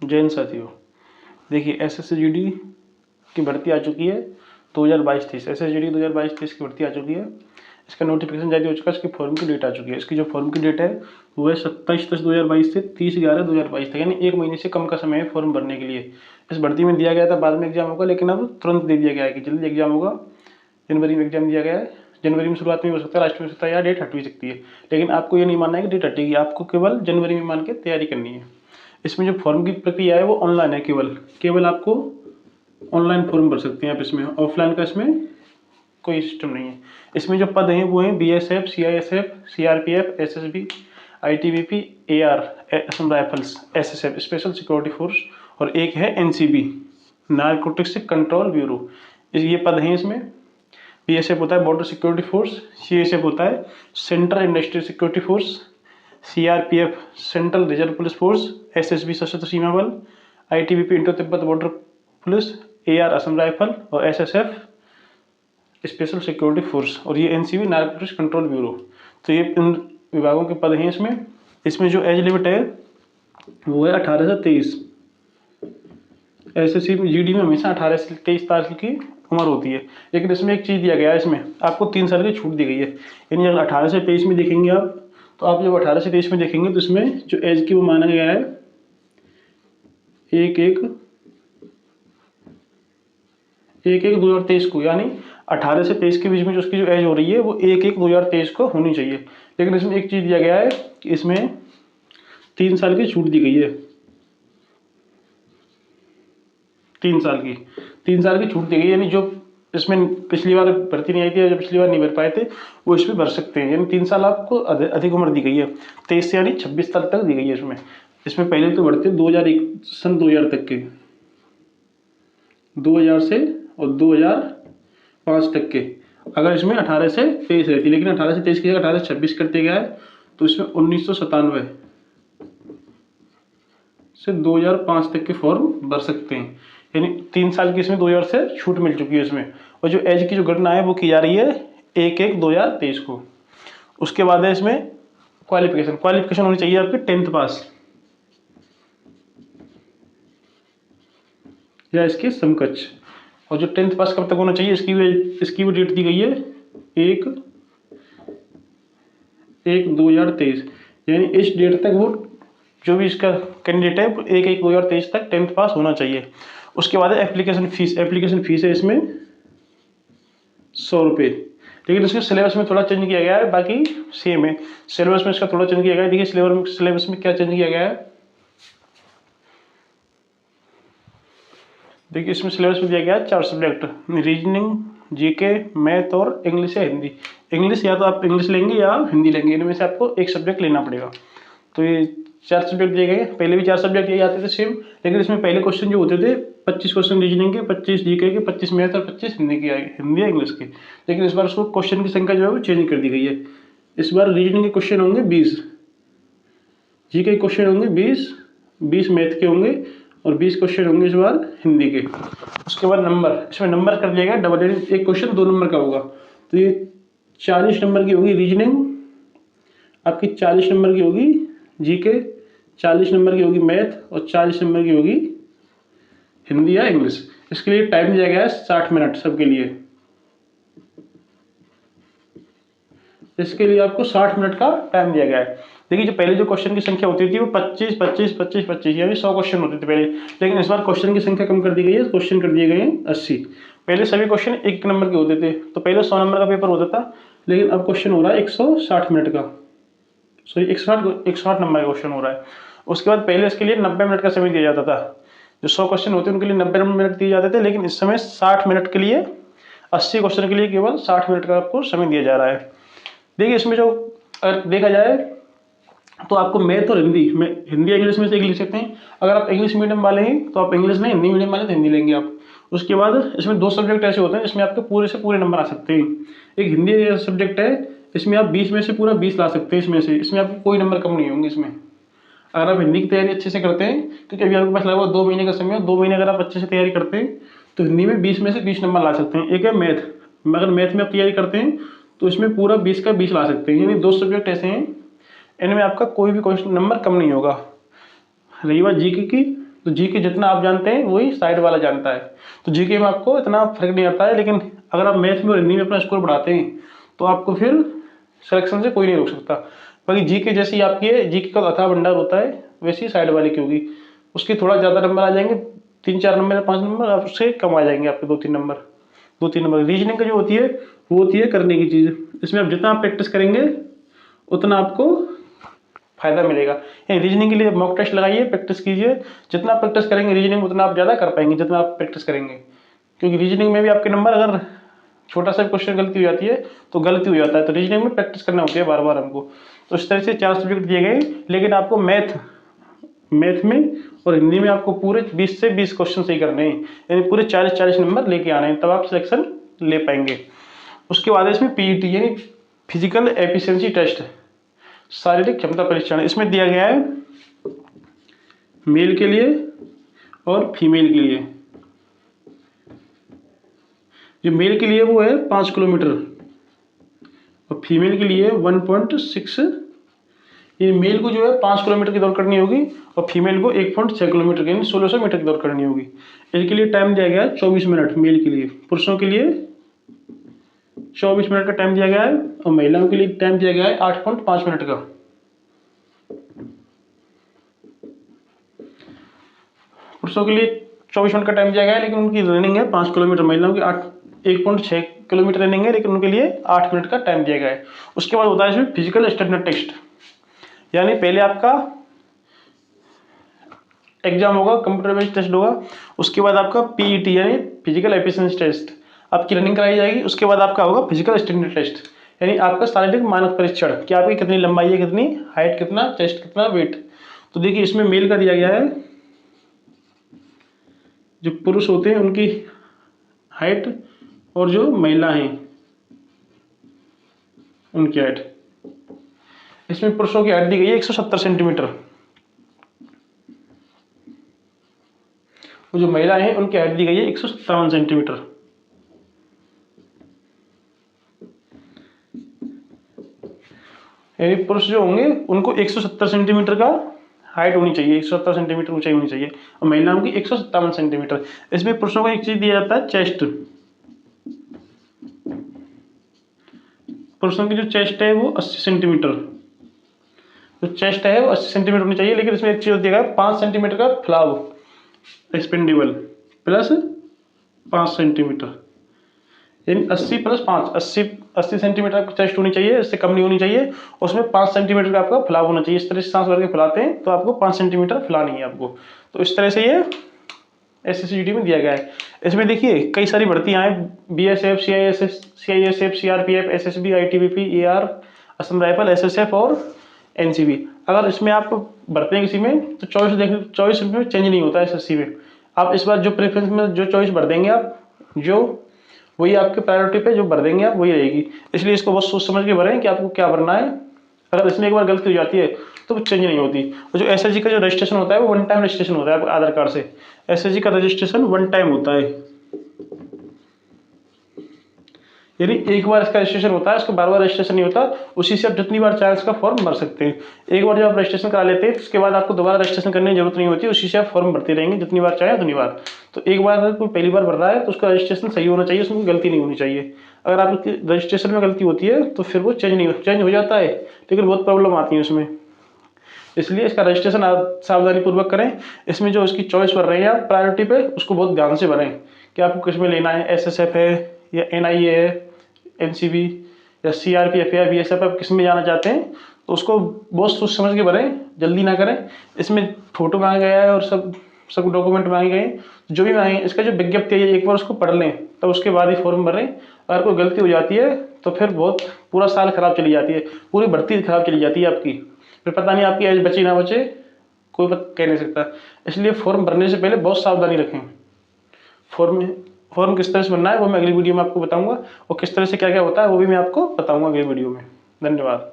जैन साथियों, देखिए SSGD की भर्ती आ चुकी है 2022-23। SSGD 2022-23 की भर्ती आ चुकी है। इसका नोटिफिकेशन जारी हो चुका है, इसकी फॉर्म की डेट आ चुकी है। इसकी जो फॉर्म की डेट है वो है 27/10/2022 से 30/11/2022 तक, यानी 1 महीने से कम का समय है फॉर्म भरने के लिए। इस भर्ती में दिया गया था बाद में एग्जाम होगा, लेकिन अब तुरंत दे दिया गया है कि जल्दी एग्जाम होगा। जनवरी में एग्जाम दिया गया है। जनवरी में शुरुआत में हो सकता है, लास्ट में हो सकता है, या डेट हट भी सकती है, लेकिन आपको ये नहीं मानना है कि डेट हटेगी। आपको केवल जनवरी में मान के तैयारी करनी है। इसमें जो फॉर्म की प्रक्रिया है वो ऑनलाइन है। केवल आपको ऑनलाइन फॉर्म भर सकते हैं आप इसमें। ऑफलाइन का इसमें कोई सिस्टम नहीं है। इसमें जो पद हैं वो हैं BSF, CISF, CRPF, SSB, ITBP, AR, Assam rifles, SSF special security force, और एक है NCB नारकोटिक्स कंट्रोल ब्यूरो। ये पद हैं इसमें। BSF होता है बॉर्डर सिक्योरिटी फोर्स, CISF होता है central industrial security force, CRPF central reserve police force, SSB सशस्त्र सीमा बल, ITBP Indo Tibet border police, AR Assam rifle, और SSF स्पेशल सिक्योरिटी फोर्स, और ये NCB नारकोटिक्स कंट्रोल ब्यूरो। तो ये इन विभागों के पद हैं इसमें। इसमें जो एज लिमिट है वो है 18 से 23। SSGD में हमेशा 18 से 23 साल की उम्र होती है, लेकिन इसमें एक चीज़ दिया गया है, इसमें आपको 3 साल की छूट दी गई है। यानी अगर 18 से 23 में देखेंगे आप, तो आप जब 18 से 23 में देखेंगे तो इसमें जो एज की वो माना गया है 1/1/2023 को, यानी 18 से 23 के बीच में जो उसकी जो एज हो रही है वो 1/1/2023 को होनी चाहिए। लेकिन इसमें एक चीज़ दिया गया है कि इसमें 3 साल की छूट दी गई है। 3 साल की छूट दी गई, यानी जो इसमें पिछली बार भर्ती नहीं आई थी या जो पिछली बार नहीं भर पाए थे वो इसमें भर सकते हैं। यानी 3 साल आपको अधिक उम्र दी गई है। 23 से यानी 26 साल तक दी गई है इसमें पहले तो भर्ती 2001 तक के, 2000 से और 2005 तक के। अगर इसमें 18 से 23 रहती, लेकिन 18 से 23 की जगह 18 से 26 कर दिया गया है, तो इसमें 1997 से 2005 तक के फॉर्म भर सकते हैं। यानी 3 साल की इसमें 2000 से छूट मिल चुकी है इसमें। और जो एज की जो गणना है वो की जा रही है 1/1/2023 को। उसके बाद है इसमें क्वालिफिकेशन होनी चाहिए आपकी 10th पास या इसके समकक्ष। और जो 10th पास कब तक होना चाहिए इसकी भी डेट दी गई है 1/1/2023। यानी इस डेट तक वो जो भी इसका कैंडिडेट है 1/1/2023 तक 10th पास होना चाहिए। उसके बाद है एप्लीकेशन फीस है इसमें 100 रुपये। लेकिन इसके सिलेबस में थोड़ा चेंज किया गया है, बाकी सेम है। सिलेबस में इसका थोड़ा चेंज किया गया है। देखिए सिलेबस में क्या चेंज किया गया है। देखिए इसमें सिलेबस में दिया गया है 4 सब्जेक्ट, रीजनिंग, GK, मैथ और इंग्लिश या हिंदी। इंग्लिश या तो आप इंग्लिश लेंगे या हिंदी लेंगे, इनमें से आपको एक सब्जेक्ट लेना पड़ेगा। तो ये 4 सब्जेक्ट दिए गए। पहले भी 4 सब्जेक्ट यही आते थे सेम, लेकिन इसमें पहले क्वेश्चन जो होते थे 25 क्वेश्चन रीजनिंग के, 25 GK के, 25 मैथ और 25 हिंदी या इंग्लिश के। लेकिन इस बार उसको क्वेश्चन की संख्या जो है वो चेंज कर दी गई है। इस बार रीजनिंग के क्वेश्चन होंगे 20, GK के क्वेश्चन होंगे 20 मैथ के होंगे, और 20 क्वेश्चन होंगे इस बार हिंदी के। उसके बाद इसमें नंबर कर दिया गया डबल, यानी एक क्वेश्चन 2 नंबर का होगा। तो ये 40 नंबर की होगी रीजनिंग आपकी, 40 नंबर की होगी GK, 40 नंबर की होगी मैथ, और 40 नंबर की होगी हिंदी या इंग्लिश। इसके लिए टाइम दिया गया है 60 मिनट सबके लिए। इसके लिए आपको 60 मिनट का टाइम दिया गया है। देखिए जो पहले जो क्वेश्चन की संख्या होती थी वो 25 25 25 25 यानी 100 क्वेश्चन होते थे पहले, लेकिन इस बार क्वेश्चन की संख्या कम कर दी गई है। क्वेश्चन कर दिए गए हैं 80। पहले सभी क्वेश्चन 1 नंबर के होते थे, तो पहले 100 नंबर का पेपर होता था, लेकिन अब क्वेश्चन हो रहा है 160 मिनट का, सॉरी 160 नंबर का क्वेश्चन हो रहा है। उसके बाद पहले इसके लिए 90 मिनट का समय दिया जाता था। जो 100 क्वेश्चन होते हैं उनके लिए 90 मिनट दिए जाते थे, लेकिन इस समय 60 मिनट के लिए 80 क्वेश्चन के लिए केवल 60 मिनट का आपको समय दिया जा रहा है। देखिए इसमें जो अगर देखा जाए तो आपको मैथ और हिंदी इंग्लिश में से एक लिख सकते हैं। अगर आप इंग्लिश मीडियम वाले हैं तो आप इंग्लिश लें, हिंदी मीडियम वाले तो हिंदी लेंगे आप। उसके बाद इसमें 2 सब्जेक्ट ऐसे होते हैं जिसमें आपके पूरे से पूरे नंबर आ सकते हैं। एक हिंदी सब्जेक्ट है, इसमें आप 20 में से पूरा 20 ला सकते हैं। इसमें आपको कोई नंबर कम नहीं होंगे इसमें, अगर आप हिंदी की तैयारी अच्छे से करते हैं। क्योंकि अभी आपके पास लगभग 2 महीने का समय है, 2 महीने अगर आप अच्छे से तैयारी करते हैं तो हिंदी में 20 में से 20 नंबर ला सकते हैं। एक है मैथ, अगर मैथ में आप तैयारी करते हैं तो इसमें पूरा 20 का 20 ला सकते हैं। यानी 2 सब्जेक्ट ऐसे हैं इनमें आपका कोई भी क्वेश्चन नंबर कम नहीं होगा। रही बात GK की, तो जीके जितना आप जानते हैं वही साइड वाला जानता है। तो जीके में आपको इतना फर्क नहीं आता है, लेकिन अगर आप मैथ में और हिंदी में अपना स्कोर बढ़ाते हैं तो आपको फिर सिलेक्शन से कोई नहीं रोक सकता। बाकी जीके जैसी आपकी है, जीके का अथाह भंडार होता है, वैसी ही साइड वाले की होगी। उसके थोड़ा ज़्यादा नंबर आ जाएंगे, 3-4 नंबर या 5 नंबर, आप उससे कम आ जाएंगे आपके 2-3 नंबर। रीजनिंग का जो होती है वो होती है करने की चीज़। इसमें आप जितना प्रैक्टिस करेंगे उतना आपको फायदा मिलेगा। यानी रीजनिंग के लिए मॉक टेस्ट लगाइए, प्रैक्टिस कीजिए। जितना प्रैक्टिस करेंगे रीजनिंग उतना आप ज़्यादा कर पाएंगे जितना आप प्रैक्टिस करेंगे। क्योंकि रीजनिंग में भी आपके नंबर, अगर छोटा सा क्वेश्चन गलती हो जाती है तो गलती हो जाता है। तो रीजनिंग में प्रैक्टिस करना होती है बार बार हमको। तो इस तरह से 4 सब्जेक्ट दिए गए, लेकिन आपको मैथ में और हिंदी में आपको पूरे 20 से 20 क्वेश्चन सही करने हैं, यानी पूरे 40-40 नंबर लेके आने हैं, तब आप सिलेक्शन ले पाएंगे। उसके बाद इसमें पीईटी यानी फिजिकल एफिशिएंसी टेस्ट, शारीरिक क्षमता परीक्षण। इसमें दिया गया है मेल के लिए और फीमेल के लिए। जो मेल के लिए वो है 5 किलोमीटर और फीमेल के लिए 1.6। ये मेल को जो है 5 किलोमीटर की दौड़ करनी होगी और फीमेल को 1.6 किलोमीटर यानी 1600 मीटर की दौड़ करनी होगी। इसके लिए टाइम दिया गया है 24 मिनट मेल के लिए, पुरुषों के लिए 24 मिनट का टाइम दिया गया है और महिलाओं के लिए टाइम दिया गया है 8.5 मिनट का। पुरुषों के लिए 24 मिनट का टाइम दिया गया है, लेकिन उनकी रनिंग है 5 किलोमीटर। महिलाओं की 1.6 किलोमीटर रनिंग है, लेकिन उनके लिए 8 मिनट का टाइम दिया गया है। उसके बाद होता है इसमें फिजिकल स्टैंडर्ड टेस्ट, यानी पहले आपका एग्जाम होगा, कंप्यूटर बेस्ड टेस्ट होगा। उसके बाद आपका पीईटी यानी फिजिकल एफिशिएंसी टेस्ट, आपकी रनिंग कराई जाएगी। उसके बाद आपका होगा फिजिकल स्टैंडर्ड टेस्ट, यानी आपका शारीरिक मानक परीक्षण कि आपकी कितनी लंबाई है, कितनी हाइट, कितना चेस्ट, कितना वेट। तो देखिए इसमें मेल का दिया गया है, जो पुरुष होते हैं उनकी हाइट और जो महिला हैं उनकी हाइट। इसमें पुरुषों की हाइट दी गई है 170 सेंटीमीटर, जो महिला हैं उनकी हाइट दी गई है 157 सेंटीमीटर। यानी पुरुष जो होंगे उनको 170 सेंटीमीटर का हाइट होनी चाहिए, 170 सेंटीमीटर ऊंचाई होनी चाहिए, और महिलाओं की 157 सेंटीमीटर। इसमें पुरुषों को एक चीज दिया जाता है चेस्ट। पुरुषों की जो चेस्ट है वो 80 सेंटीमीटर, जो चेस्ट है वो 80 सेंटीमीटर होनी चाहिए। लेकिन इसमें एक चीज दिया गया 5 सेंटीमीटर का फ्लाव एक्सपेंडेबल प्लस 5 सेंटीमीटर, यानी 80 + 5 80 सेंटीमीटर आपकी चेस्ट होनी चाहिए, इससे कम नहीं होनी चाहिए। उसमें 5 सेंटीमीटर का आपका फैलाव होना चाहिए। इस तरह से सांस भर के फैलाते हैं तो आपको 5 सेंटीमीटर फैलानी है आपको। तो इस तरह से ये SSCGD में दिया गया है। इसमें देखिए कई सारी भर्तियां हैं, BSF, CISF, CRPF, SSB, ITBP, AR, Assam rifle, SSF और NCB। अगर इसमें आप भरते हैं किसी में तो चॉइस में चेंज नहीं होता है। SSC में आप इस बार जो प्रेफरेंस में जो चॉइस भर देंगे आप, जो वही आपके प्रायोरिटी पे जो भर देंगे आप वही रहेगी। इसलिए इसको बहुत सोच समझ के भरें कि आपको क्या भरना है। अगर इसमें एक बार गलती हो जाती है तो वो चेंज नहीं होती। और जो SSG का जो रजिस्ट्रेशन होता है वो 1 टाइम रजिस्ट्रेशन होता है आधार कार्ड से। SSG का रजिस्ट्रेशन 1 टाइम होता है, यानी एक बार इसका रजिस्ट्रेशन होता है, इसका बार-बार रजिस्ट्रेशन नहीं होता। उसी से आप जितनी बार चाहे इसका फॉर्म भर सकते हैं। एक बार जब आप रजिस्ट्रेशन करा लेते हैं तो उसके बाद आपको दोबारा रजिस्ट्रेशन करने की जरूरत नहीं होती, उसी से आप फॉर्म भरते रहेंगे जितनी बार चाहे उतनी बार। तो एक बार अगर कोई पहली बार भर रहा है तो उसका रजिस्ट्रेशन सही होना चाहिए, उसमें गलती नहीं होनी चाहिए। अगर आपकी रजिस्ट्रेशन में गलती होती है तो फिर वो चेंज हो जाता है, लेकिन बहुत प्रॉब्लम आती है उसमें। इसलिए इसका रजिस्ट्रेशन आप सावधानी पूर्वक करें। इसमें जो उसकी चॉइस भर रहे हैं आप प्रायोरिटी पे, उसको बहुत ध्यान से भरें कि आपको किस में लेना है। SSF है या NIA है, NCB या CRPF या BSF, आप किस में जाना चाहते हैं तो उसको बहुत सोच समझ के भरें, जल्दी ना करें। इसमें फोटो मांगा गया है और सब डॉक्यूमेंट मांगे गए हैं। जो भी मांगे इसका जो विज्ञप्ति है एक बार उसको पढ़ लें, तब उसके बाद ही फॉर्म भरें। अगर कोई गलती हो जाती है तो फिर बहुत पूरा साल खराब चली जाती है, पूरी भर्ती खराब चली जाती है आपकी। फिर पता नहीं आपकी एज बची ना बचे, कोई कह नहीं सकता। इसलिए फॉर्म भरने से पहले बहुत सावधानी रखें। फॉर्म किस तरह से भरना है वो मैं अगली वीडियो में आपको बताऊंगा, और किस तरह से क्या क्या होता है वो भी मैं आपको बताऊंगा अगली वीडियो में। धन्यवाद।